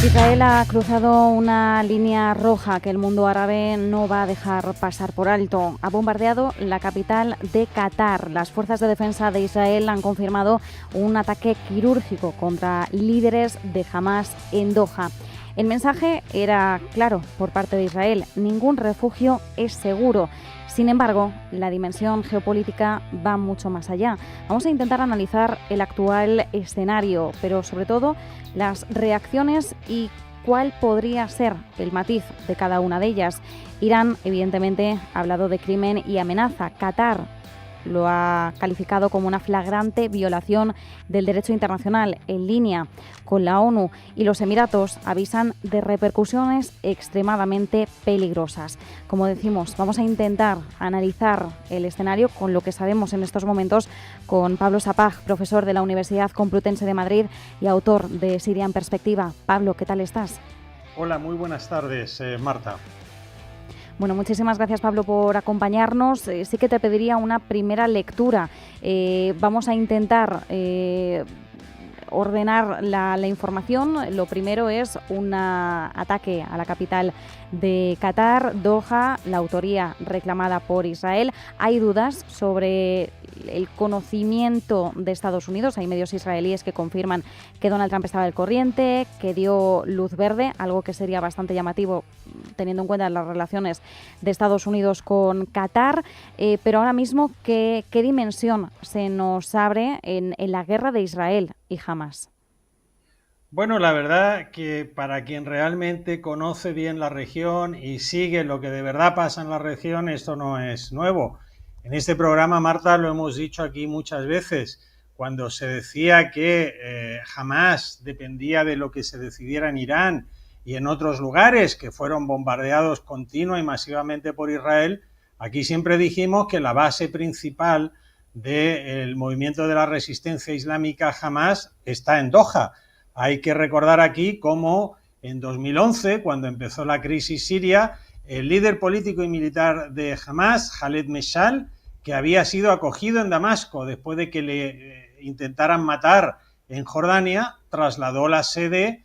Israel ha cruzado una línea roja que el mundo árabe no va a dejar pasar por alto. Ha bombardeado la capital de Qatar. Las fuerzas de defensa de Israel han confirmado un ataque quirúrgico contra líderes de Hamás en Doha. El mensaje era claro por parte de Israel: ningún refugio es seguro. Sin embargo, la dimensión geopolítica va mucho más allá. Vamos a intentar analizar el actual escenario, pero sobre todo las reacciones y cuál podría ser el matiz de cada una de ellas. Irán, evidentemente, ha hablado de crimen y amenaza. Qatar lo ha calificado como una flagrante violación del derecho internacional, en línea con la ONU, y los Emiratos avisan de repercusiones extremadamente peligrosas. Como decimos, vamos a intentar analizar el escenario con lo que sabemos en estos momentos con Pablo Sapag, profesor de la Universidad Complutense de Madrid y autor de Siria en Perspectiva. Pablo, ¿qué tal estás? Hola, muy buenas tardes, Marta. Bueno, muchísimas gracias, Pablo, por acompañarnos. Sí que te pediría una primera lectura. Vamos a intentar ordenar la información. Lo primero es un ataque a la capital de Qatar, Doha, la autoría reclamada por Israel. Hay dudas sobre el conocimiento de Estados Unidos. Hay medios israelíes que confirman que Donald Trump estaba al corriente, que dio luz verde, algo que sería bastante llamativo teniendo en cuenta las relaciones de Estados Unidos con Qatar. Pero ahora mismo, ¿qué dimensión se nos abre en la guerra de Israel y Hamás? Bueno, la verdad que para quien realmente conoce bien la región y sigue lo que de verdad pasa en la región, esto no es nuevo. En este programa, Marta, lo hemos dicho aquí muchas veces, cuando se decía que Hamás dependía de lo que se decidiera en Irán y en otros lugares que fueron bombardeados continua y masivamente por Israel, aquí siempre dijimos que la base principal del movimiento de la resistencia islámica Hamás está en Doha. Hay que recordar aquí cómo en 2011, cuando empezó la crisis siria, el líder político y militar de Hamás, Khaled Meshal, que había sido acogido en Damasco después de que le intentaran matar en Jordania, trasladó la sede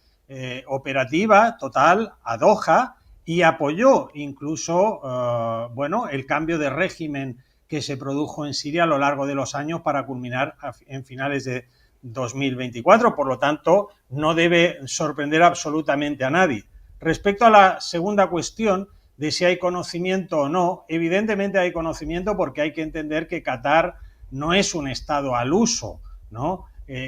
operativa total a Doha y apoyó incluso el cambio de régimen que se produjo en Siria a lo largo de los años para culminar en finales de 2024. Por lo tanto, no debe sorprender absolutamente a nadie. Respecto a la segunda cuestión de si hay conocimiento o no, evidentemente hay conocimiento, porque hay que entender que Qatar no es un estado al uso, ¿no?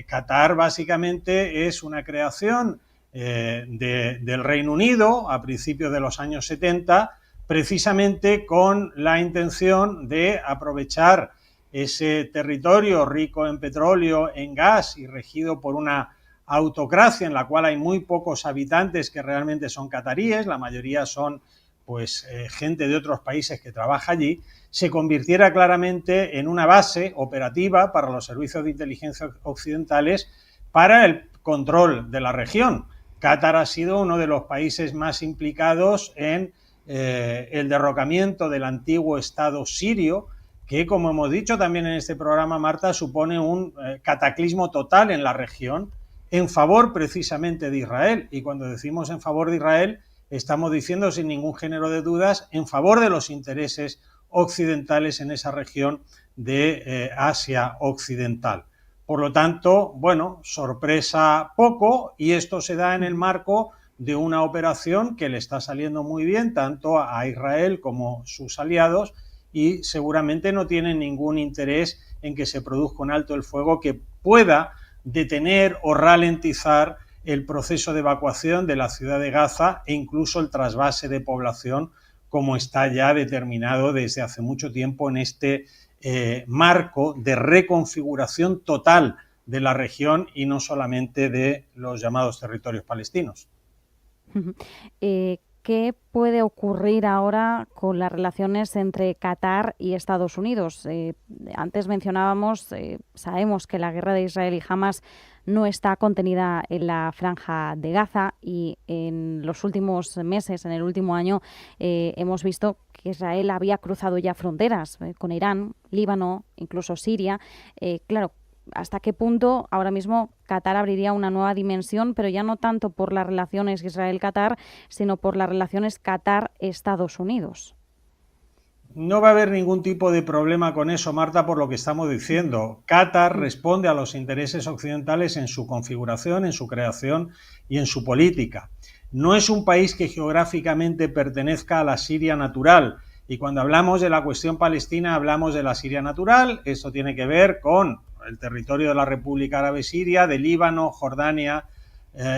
Qatar básicamente es una creación del Reino Unido a principios de los años 70, precisamente con la intención de aprovechar ese territorio rico en petróleo, en gas y regido por una autocracia en la cual hay muy pocos habitantes que realmente son cataríes, la mayoría son gente de otros países que trabaja allí, se convirtiera claramente en una base operativa para los servicios de inteligencia occidentales para el control de la región. Qatar ha sido uno de los países más implicados en el derrocamiento del antiguo Estado sirio, que, como hemos dicho también en este programa, Marta, supone un cataclismo total en la región en favor precisamente de Israel. Y cuando decimos en favor de Israel, estamos diciendo sin ningún género de dudas en favor de los intereses occidentales en esa región de Asia Occidental. Por lo tanto, bueno, sorpresa poco, y esto se da en el marco de una operación que le está saliendo muy bien tanto a Israel como sus aliados, y seguramente no tienen ningún interés en que se produzca un alto el fuego que pueda detener o ralentizar el proceso de evacuación de la ciudad de Gaza e incluso el trasvase de población, como está ya determinado desde hace mucho tiempo en este marco de reconfiguración total de la región y no solamente de los llamados territorios palestinos. ¿Qué puede ocurrir ahora con las relaciones entre Qatar y Estados Unidos? Antes mencionábamos, sabemos que la guerra de Israel y Hamás no está contenida en la franja de Gaza, y en los últimos meses, en el último año, hemos visto que Israel había cruzado ya fronteras con Irán, Líbano, incluso Siria. Claro, hasta qué punto ahora mismo Qatar abriría una nueva dimensión, pero ya no tanto por las relaciones Israel-Qatar, sino por las relaciones Qatar-Estados Unidos. No va a haber ningún tipo de problema con eso, Marta, por lo que estamos diciendo. Qatar responde a los intereses occidentales en su configuración, en su creación y en su política. No es un país que geográficamente pertenezca a la Siria natural. Y cuando hablamos de la cuestión palestina, hablamos de la Siria natural. Esto tiene que ver con el territorio de la República Árabe Siria, de Líbano, Jordania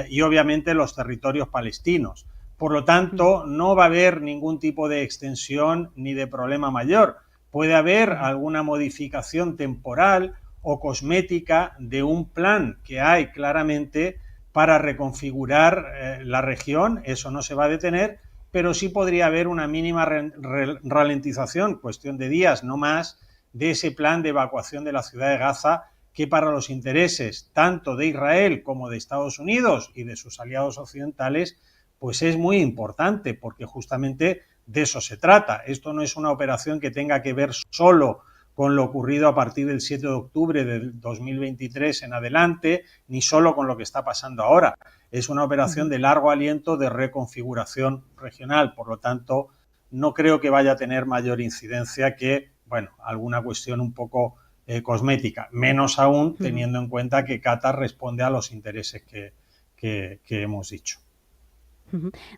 y obviamente los territorios palestinos. Por lo tanto, no va a haber ningún tipo de extensión ni de problema mayor. Puede haber alguna modificación temporal o cosmética de un plan que hay claramente para reconfigurar la región. Eso no se va a detener, pero sí podría haber una mínima ralentización, cuestión de días, no más, de ese plan de evacuación de la ciudad de Gaza, que para los intereses tanto de Israel como de Estados Unidos y de sus aliados occidentales pues es muy importante, porque justamente de eso se trata. Esto no es una operación que tenga que ver solo con lo ocurrido a partir del 7 de octubre del 2023 en adelante, ni solo con lo que está pasando ahora. Es una operación de largo aliento de reconfiguración regional, por lo tanto, no creo que vaya a tener mayor incidencia que, bueno, alguna cuestión un poco cosmética, menos aún teniendo en cuenta que Qatar responde a los intereses que hemos dicho.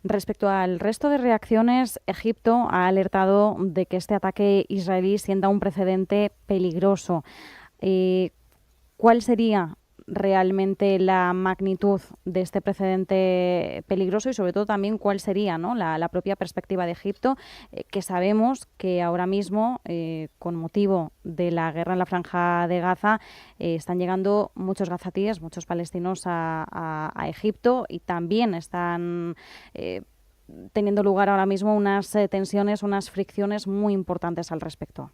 Respecto al resto de reacciones, Egipto ha alertado de que este ataque israelí sienta un precedente peligroso. ¿Cuál sería realmente la magnitud de este precedente peligroso y sobre todo también cuál sería, ¿no?, la propia perspectiva de Egipto, que sabemos que ahora mismo, con motivo de la guerra en la Franja de Gaza, están llegando muchos gazatíes, muchos palestinos a Egipto y también están teniendo lugar ahora mismo unas tensiones, unas fricciones muy importantes al respecto?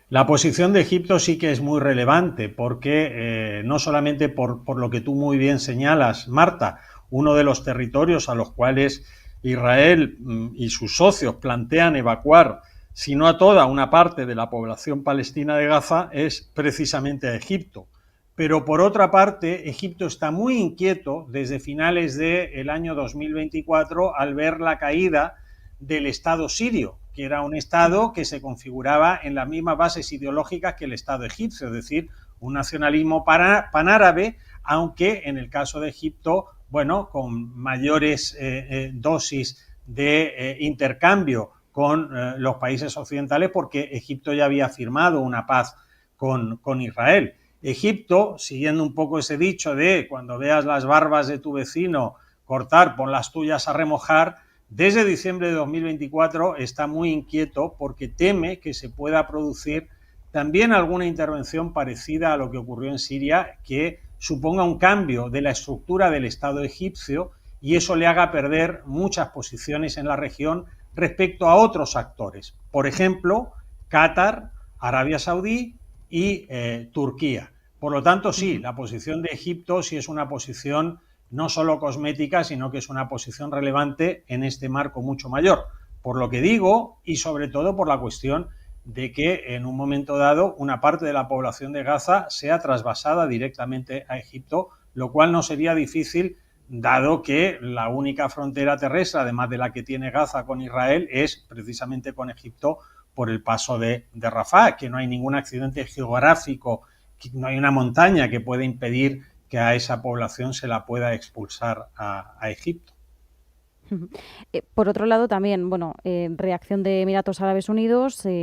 La posición de Egipto sí que es muy relevante porque no solamente por lo que tú muy bien señalas, Marta, uno de los territorios a los cuales Israel y sus socios plantean evacuar, si no a toda una parte de la población palestina de Gaza, es precisamente a Egipto. Pero por otra parte, Egipto está muy inquieto desde finales del año 2024 al ver la caída del Estado sirio, que era un Estado que se configuraba en las mismas bases ideológicas que el Estado egipcio, es decir, un nacionalismo panárabe, aunque en el caso de Egipto, bueno, con mayores dosis de intercambio con los países occidentales, porque Egipto ya había firmado una paz con Israel. Egipto, siguiendo un poco ese dicho de cuando veas las barbas de tu vecino cortar, pon las tuyas a remojar, desde diciembre de 2024 está muy inquieto porque teme que se pueda producir también alguna intervención parecida a lo que ocurrió en Siria, que suponga un cambio de la estructura del Estado egipcio y eso le haga perder muchas posiciones en la región respecto a otros actores. Por ejemplo, Qatar, Arabia Saudí y Turquía. Por lo tanto, sí, la posición de Egipto sí es una posición no solo cosmética, sino que es una posición relevante en este marco mucho mayor. Por lo que digo, y sobre todo por la cuestión de que en un momento dado una parte de la población de Gaza sea trasvasada directamente a Egipto, lo cual no sería difícil, dado que la única frontera terrestre, además de la que tiene Gaza con Israel, es precisamente con Egipto por el paso de Rafah, que no hay ningún accidente geográfico, no hay una montaña que pueda impedir que a esa población se la pueda expulsar a Egipto. Por otro lado, también, bueno, reacción de Emiratos Árabes Unidos, han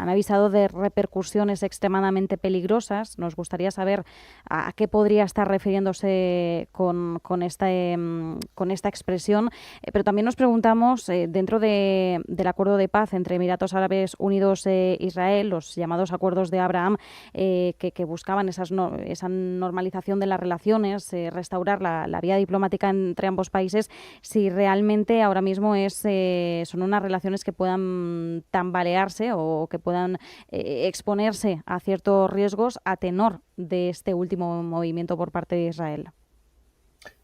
avisado de repercusiones extremadamente peligrosas. Nos gustaría saber a qué podría estar refiriéndose con esta expresión, pero también nos preguntamos, dentro del acuerdo de paz entre Emiratos Árabes Unidos e Israel, los llamados acuerdos de Abraham, que buscaban esa normalización de las relaciones, restaurar la vía diplomática entre ambos países, si realmente ahora mismo son unas relaciones que puedan tambalearse o que puedan exponerse a ciertos riesgos a tenor de este último movimiento por parte de Israel.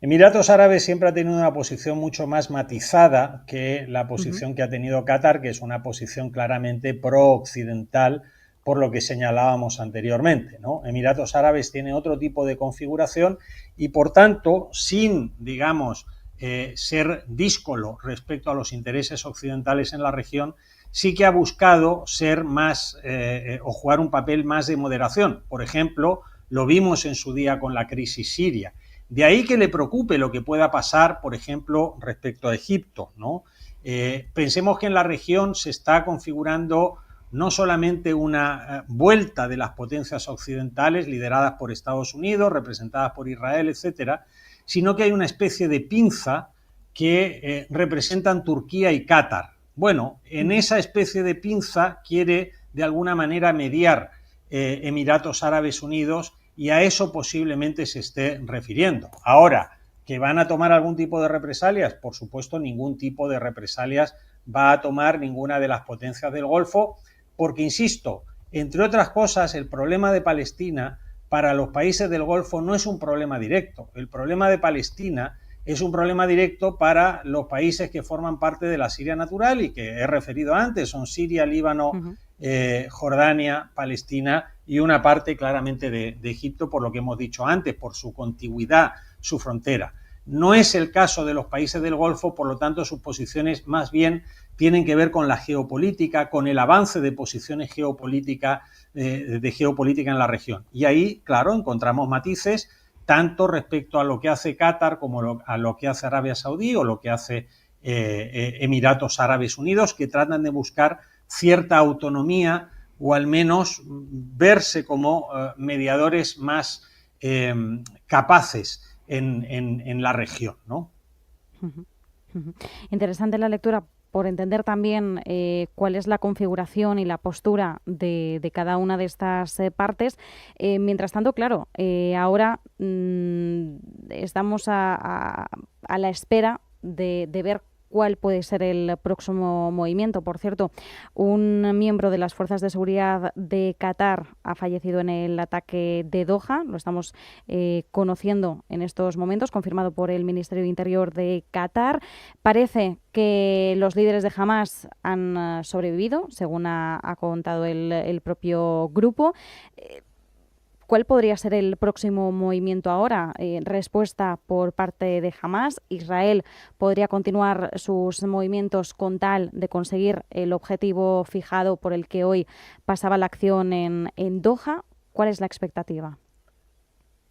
Emiratos Árabes siempre ha tenido una posición mucho más matizada que la posición que ha tenido Qatar, que es una posición claramente pro-occidental, por lo que señalábamos anteriormente, ¿no? Emiratos Árabes tiene otro tipo de configuración y, por tanto, sin, digamos, ser díscolo respecto a los intereses occidentales en la región, sí que ha buscado ser más o jugar un papel más de moderación. Por ejemplo, lo vimos en su día con la crisis siria. De ahí que le preocupe lo que pueda pasar, por ejemplo, respecto a Egipto, ¿no? Pensemos que en la región se está configurando no solamente una vuelta de las potencias occidentales lideradas por Estados Unidos, representadas por Israel, etcétera, sino que hay una especie de pinza que representan Turquía y Qatar. Bueno, en esa especie de pinza quiere de alguna manera mediar Emiratos Árabes Unidos y a eso posiblemente se esté refiriendo. Ahora, ¿que van a tomar algún tipo de represalias? Por supuesto, ningún tipo de represalias va a tomar ninguna de las potencias del Golfo, porque, insisto, entre otras cosas, el problema de Palestina para los países del Golfo no es un problema directo. El problema de Palestina es un problema directo para los países que forman parte de la Siria natural y que he referido antes, son Siria, Líbano, Jordania, Palestina y una parte claramente de Egipto, por lo que hemos dicho antes, por su contigüidad, su frontera. No es el caso de los países del Golfo, por lo tanto sus posiciones más bien tienen que ver con la geopolítica, con el avance de posiciones geopolíticas en la región. Y ahí, claro, encontramos matices tanto respecto a lo que hace Qatar como a lo que hace Arabia Saudí o lo que hace Emiratos Árabes Unidos, que tratan de buscar cierta autonomía o al menos verse como mediadores más capaces en la región, ¿no? Interesante la lectura por entender también cuál es la configuración y la postura de cada una de estas partes. Mientras tanto, claro, ahora estamos a la espera de ver cuál puede ser el próximo movimiento. Por cierto, un miembro de las fuerzas de seguridad de Qatar ha fallecido en el ataque de Doha. Lo estamos conociendo en estos momentos, confirmado por el Ministerio de Interior de Qatar. Parece que los líderes de Hamás han sobrevivido, según ha contado el propio grupo. ¿Cuál podría ser el próximo movimiento ahora? Respuesta por parte de Hamás. Israel podría continuar sus movimientos con tal de conseguir el objetivo fijado por el que hoy pasaba la acción en Doha. ¿Cuál es la expectativa?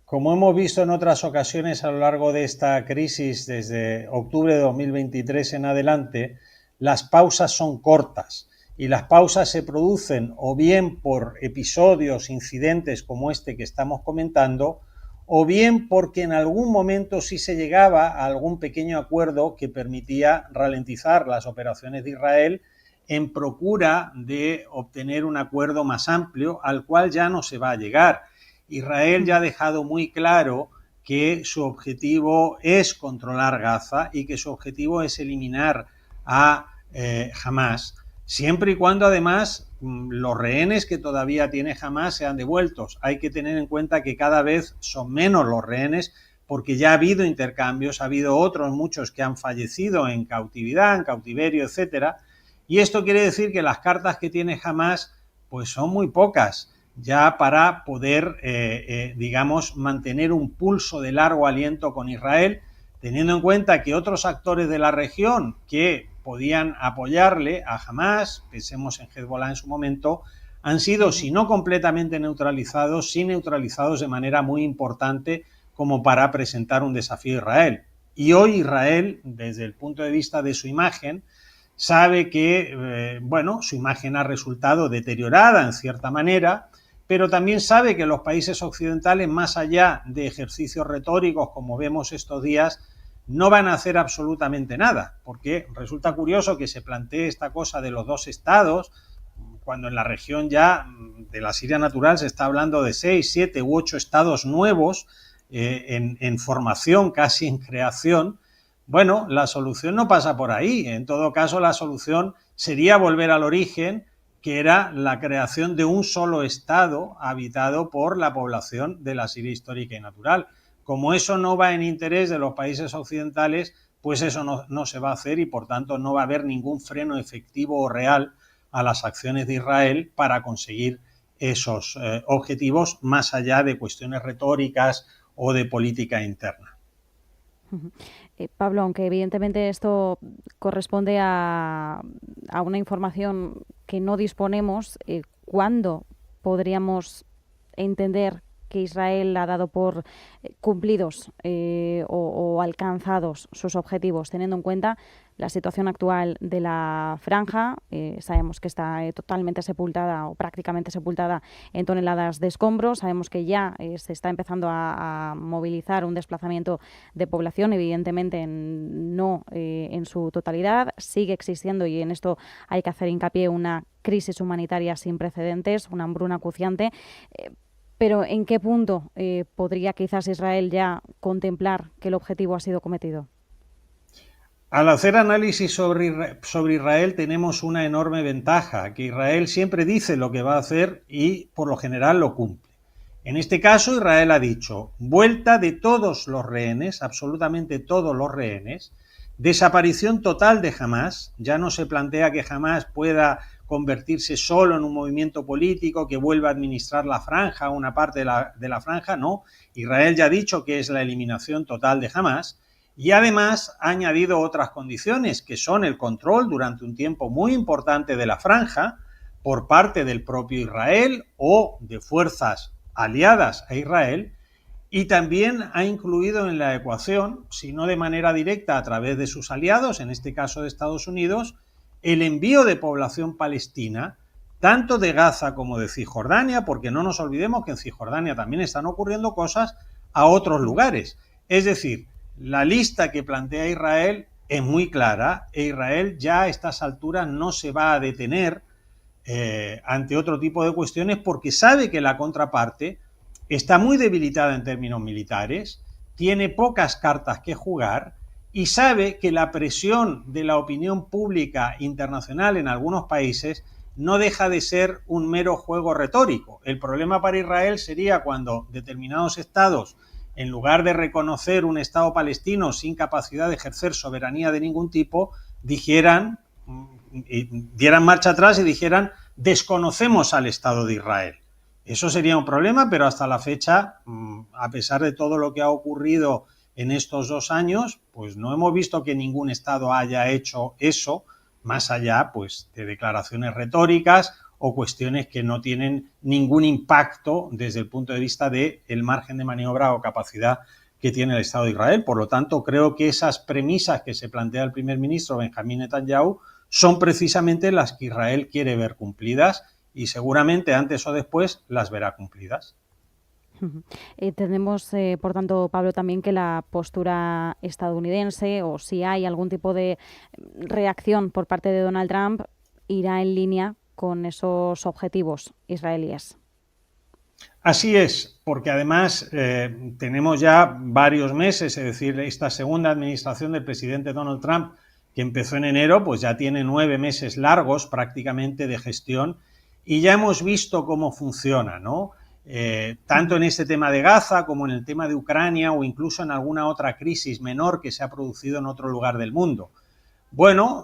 Como hemos visto en otras ocasiones a lo largo de esta crisis, desde octubre de 2023 en adelante, las pausas son cortas. Y las pausas se producen o bien por episodios, incidentes como este que estamos comentando, o bien porque en algún momento sí se llegaba a algún pequeño acuerdo que permitía ralentizar las operaciones de Israel en procura de obtener un acuerdo más amplio al cual ya no se va a llegar. Israel ya ha dejado muy claro que su objetivo es controlar Gaza y que su objetivo es eliminar a Hamás, siempre y cuando además los rehenes que todavía tiene Hamás sean devueltos. Hay que tener en cuenta que cada vez son menos los rehenes porque ya ha habido intercambios, ha habido otros muchos que han fallecido en cautividad, en cautiverio, etcétera. Y esto quiere decir que las cartas que tiene Hamás pues son muy pocas ya para poder, digamos, mantener un pulso de largo aliento con Israel, teniendo en cuenta que otros actores de la región que podían apoyarle a Hamás, pensemos en Hezbollah en su momento, han sido, si no completamente neutralizados, sí neutralizados de manera muy importante como para presentar un desafío a Israel. Y hoy Israel, desde el punto de vista de su imagen, sabe que, bueno, su imagen ha resultado deteriorada en cierta manera, pero también sabe que los países occidentales, más allá de ejercicios retóricos como vemos estos días, no van a hacer absolutamente nada, porque resulta curioso que se plantee esta cosa de los dos estados, cuando en la región ya de la Siria natural se está hablando de 6, 7 u 8 estados nuevos en formación, casi en creación. Bueno, la solución no pasa por ahí. En todo caso, la solución sería volver al origen, que era la creación de un solo estado habitado por la población de la Siria histórica y natural. Como eso no va en interés de los países occidentales, pues eso no se va a hacer y por tanto no va a haber ningún freno efectivo o real a las acciones de Israel para conseguir esos objetivos más allá de cuestiones retóricas o de política interna. Pablo, aunque evidentemente esto corresponde a una información que no disponemos, ¿cuándo podríamos entender que Israel ha dado por cumplidos o alcanzados sus objetivos, teniendo en cuenta la situación actual de la franja? Sabemos que está totalmente sepultada o prácticamente sepultada en toneladas de escombros. Sabemos que ya se está empezando a movilizar un desplazamiento de población, evidentemente no en su totalidad. Sigue existiendo, y en esto hay que hacer hincapié, una crisis humanitaria sin precedentes, una hambruna acuciante. Pero ¿en qué punto podría quizás Israel ya contemplar que el objetivo ha sido cometido? Al hacer análisis sobre Israel tenemos una enorme ventaja, que Israel siempre dice lo que va a hacer y por lo general lo cumple. En este caso, Israel ha dicho vuelta de todos los rehenes, absolutamente todos los rehenes, desaparición total de Hamás. Ya no se plantea que Hamás pueda convertirse solo en un movimiento político que vuelva a administrar la franja, una parte de la franja, no. Israel ya ha dicho que es la eliminación total de Hamás y además ha añadido otras condiciones, que son el control durante un tiempo muy importante de la franja por parte del propio Israel o de fuerzas aliadas a Israel, y también ha incluido en la ecuación, si no de manera directa a través de sus aliados, en este caso de Estados Unidos, el envío de población palestina, tanto de Gaza como de Cisjordania, porque no nos olvidemos que en Cisjordania también están ocurriendo cosas, a otros lugares. Es decir, la lista que plantea Israel es muy clara e Israel ya a estas alturas no se va a detener ante otro tipo de cuestiones, porque sabe que la contraparte está muy debilitada en términos militares, tiene pocas cartas que jugar y sabe que la presión de la opinión pública internacional en algunos países no deja de ser un mero juego retórico. El problema para Israel sería cuando determinados estados, en lugar de reconocer un Estado palestino sin capacidad de ejercer soberanía de ningún tipo, dieran marcha atrás y dijeran desconocemos al Estado de Israel. Eso sería un problema, pero hasta la fecha, a pesar de todo lo que ha ocurrido en estos 2 años, pues no hemos visto que ningún Estado haya hecho eso, más allá pues de declaraciones retóricas o cuestiones que no tienen ningún impacto desde el punto de vista del margen de maniobra o capacidad que tiene el Estado de Israel. Por lo tanto, creo que esas premisas que se plantea el primer ministro Benjamín Netanyahu son precisamente las que Israel quiere ver cumplidas y seguramente antes o después las verá cumplidas. Tenemos, por tanto, Pablo, también que la postura estadounidense, o si hay algún tipo de reacción por parte de Donald Trump, irá en línea con esos objetivos israelíes. Así es, porque además tenemos ya varios meses, es decir, esta segunda administración del presidente Donald Trump, que empezó en enero, pues ya tiene 9 meses largos prácticamente de gestión y ya hemos visto cómo funciona, ¿no? Tanto en este tema de Gaza como en el tema de Ucrania o incluso en alguna otra crisis menor que se ha producido en otro lugar del mundo. Bueno,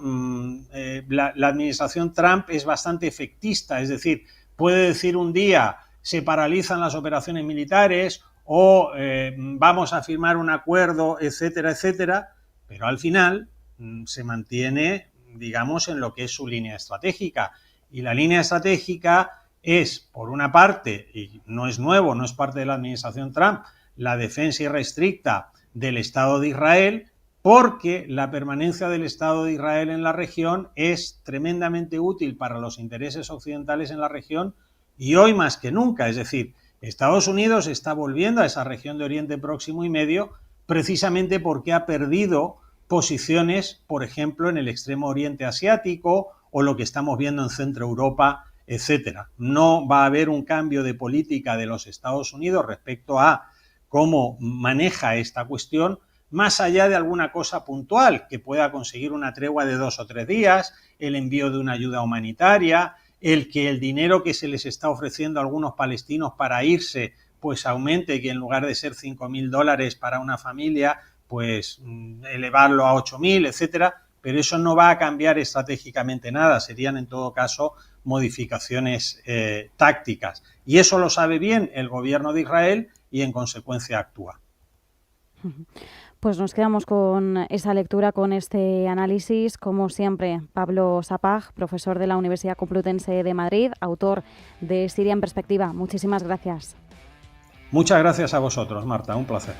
la administración Trump es bastante efectista, es decir, puede decir un día se paralizan las operaciones militares o vamos a firmar un acuerdo, etcétera, etcétera, pero al final se mantiene, digamos, en lo que es su línea estratégica. Y la línea estratégica es, por una parte, y no es nuevo, no es parte de la administración Trump, la defensa irrestricta del Estado de Israel, porque la permanencia del Estado de Israel en la región es tremendamente útil para los intereses occidentales en la región y hoy más que nunca. Es decir, Estados Unidos está volviendo a esa región de Oriente Próximo y Medio precisamente porque ha perdido posiciones, por ejemplo, en el extremo oriente asiático o lo que estamos viendo en Centro Europa, etcétera. No va a haber un cambio de política de los Estados Unidos respecto a cómo maneja esta cuestión, más allá de alguna cosa puntual, que pueda conseguir una tregua de 2 o 3 días, el envío de una ayuda humanitaria, el que el dinero que se les está ofreciendo a algunos palestinos para irse, pues aumente, que en lugar de ser $5.000 para una familia, pues elevarlo a 8.000, etcétera, pero eso no va a cambiar estratégicamente nada, serían en todo caso modificaciones tácticas. Y eso lo sabe bien el gobierno de Israel y en consecuencia actúa. Pues nos quedamos con esa lectura, con este análisis. Como siempre, Pablo Sapag, profesor de la Universidad Complutense de Madrid, autor de Siria en Perspectiva. Muchísimas gracias. Muchas gracias a vosotros, Marta. Un placer.